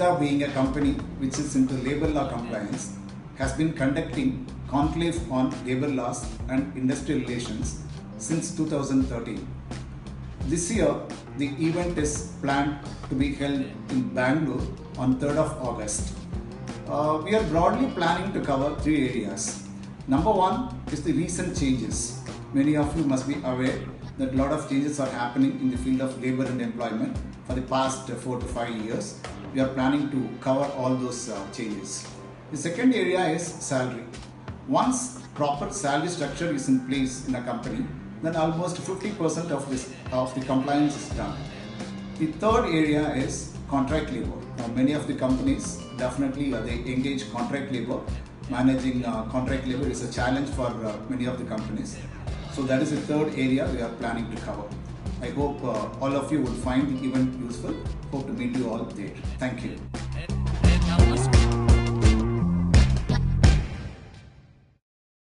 Aparajitha, being a company which is into labor law compliance, has been conducting conclave on labor laws and industrial relations since 2013. This year, the event is planned to be held in Bangalore on 3rd of August. We are broadly planning to cover three areas. Number one is the recent changes. Many of you must be aware that a lot of changes are happening in the field of labor and employment for the past 4 to 5 years. We are planning to cover all those changes. The second area is salary. Once proper salary structure is in place in a company, then almost 50% of the compliance is done. The third area is contract labor. Many of the companies definitely they engage contract labor. Managing contract labor is a challenge for many of the companies. So that is the third area we are planning to cover. I hope all of you will find the event useful. Hope to meet you all there. Thank you.